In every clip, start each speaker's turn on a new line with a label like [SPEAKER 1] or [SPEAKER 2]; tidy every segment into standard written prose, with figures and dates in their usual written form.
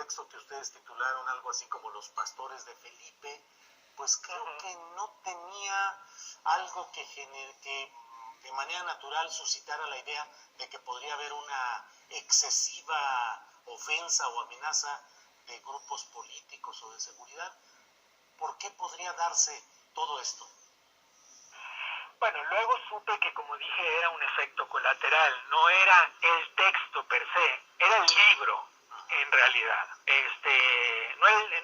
[SPEAKER 1] texto que ustedes titularon algo así como Los Pastores de Felipe, pues creo que no tenía algo que de manera natural suscitara la idea de que podría haber una excesiva ofensa o amenaza de grupos políticos o de seguridad. ¿Por qué podría darse todo esto?
[SPEAKER 2] Bueno, luego supe que, como dije, era un efecto colateral, no era el texto per se, era el libro en realidad.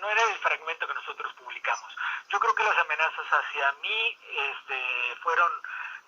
[SPEAKER 2] No era el fragmento que nosotros publicamos. Yo creo que las amenazas hacia mí fueron,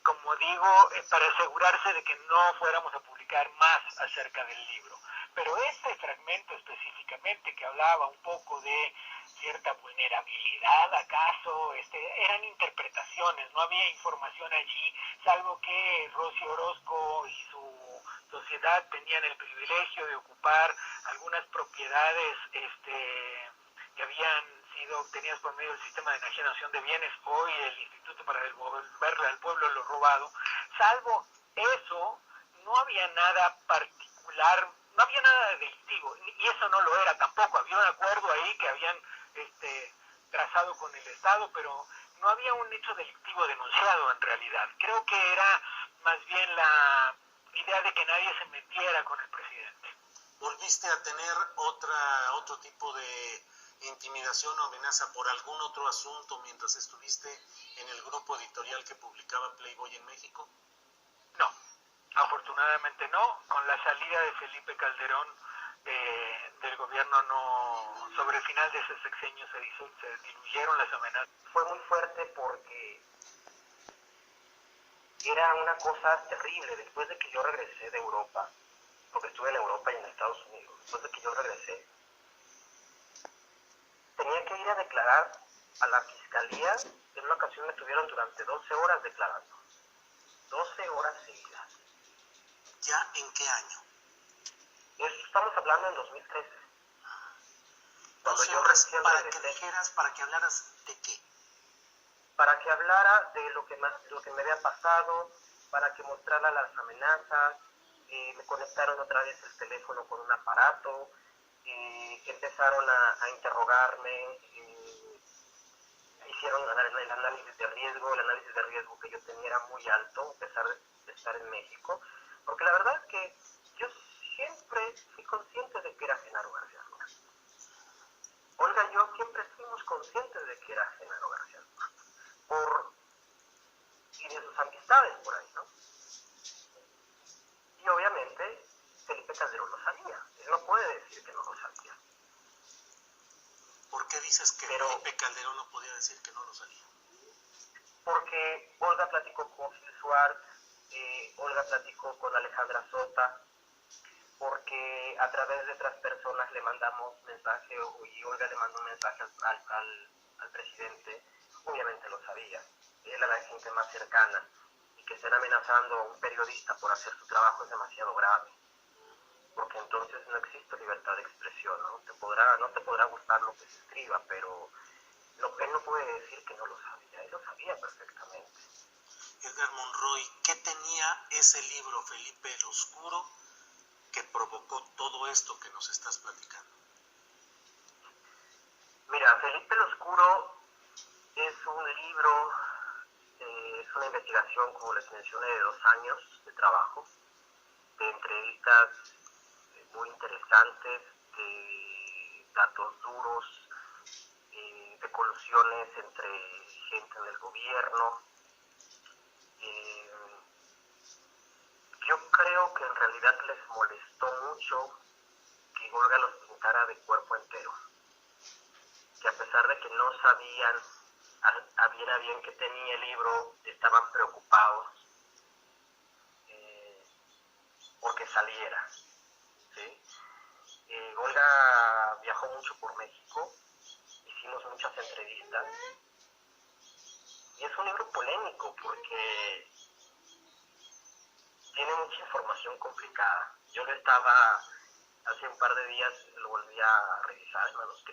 [SPEAKER 2] como digo, para asegurarse de que no fuéramos a publicar más acerca del libro. Pero este fragmento específicamente, que hablaba un poco de cierta vulnerabilidad, acaso, eran interpretaciones, no había información allí, salvo que Rocío Orozco y su sociedad tenían el privilegio de ocupar algunas propiedades que habían sido obtenidas por medio del sistema de enajenación de bienes, hoy el Instituto para devolverle al pueblo lo robado. Salvo eso, no había nada particular, no había nada delictivo, y eso no lo era tampoco. Había un acuerdo ahí que habían trazado con el Estado, pero no había un hecho delictivo denunciado en realidad. Creo que era más bien la idea de que nadie se metiera con el presidente.
[SPEAKER 1] ¿Volviste a tener otro tipo de intimidación o amenaza por algún otro asunto mientras estuviste en el grupo editorial que publicaba Playboy en México?
[SPEAKER 2] No, afortunadamente no. Con la salida de Felipe Calderón del gobierno, no, sobre el final de ese sexenio se diluyeron las amenazas.
[SPEAKER 3] Fue muy fuerte porque era una cosa terrible. Después de que yo regresé de Europa, porque estuve en Europa y en Estados Unidos, después de que yo regresé, tenía que ir a declarar a la fiscalía. En una ocasión me tuvieron durante 12 horas declarando. 12 horas seguidas.
[SPEAKER 1] ¿Ya en qué año?
[SPEAKER 3] Estamos hablando en 2013. Cuando
[SPEAKER 1] 12
[SPEAKER 3] yo
[SPEAKER 1] horas para
[SPEAKER 3] regresé,
[SPEAKER 1] que dijeras, para que hablaras de qué.
[SPEAKER 3] Para que hablara de lo que me había pasado, para que mostrara las amenazas. Me conectaron otra vez el teléfono con un aparato, empezaron a interrogarme, hicieron el análisis de riesgo. El análisis de riesgo que yo tenía era muy alto, a pesar de estar en México, porque la verdad es que yo siempre fui consciente de que era Genaro García Luna. Olga y yo siempre fuimos conscientes de que era Genaro García Luna, y de sus amistades por ahí, ¿no? Y obviamente Felipe Calderón lo sabía. Él no puede decir que no lo sabía.
[SPEAKER 1] ¿Por qué dices que Felipe Calderón no podía decir que no lo sabía?
[SPEAKER 3] Porque Olga platicó con Gil Suárez, Olga platicó con Alejandra Sota, porque a través de otras personas le mandamos mensaje, y Olga le mandó un mensaje al presidente. Obviamente lo sabía. Él era la gente más cercana, y que estén amenazando a un periodista por hacer su trabajo es demasiado grave, porque entonces no existe libertad de expresión, ¿no? No te podrá gustar lo que se escriba, pero él no puede decir que no lo sabía. Él lo sabía perfectamente.
[SPEAKER 1] Edgar Monroy, ¿qué tenía ese libro, Felipe el Oscuro, que provocó todo esto que nos estás platicando?
[SPEAKER 3] Mira, Felipe el Oscuro es un libro, es una investigación, como les mencioné, de 2 años de trabajo, de entrevistas muy interesantes, de datos duros, de colusiones entre gente del gobierno. Yo creo que en realidad les molestó mucho que Olga los pintara de cuerpo entero, que a pesar de que no sabían a bien que tenía el libro, estaban preocupados porque saliera, ¿sí? Olga viajó mucho por México, hicimos muchas entrevistas, y es un libro polémico porque tiene mucha información complicada. Yo hace un par de días lo volví a revisar el manuscrito.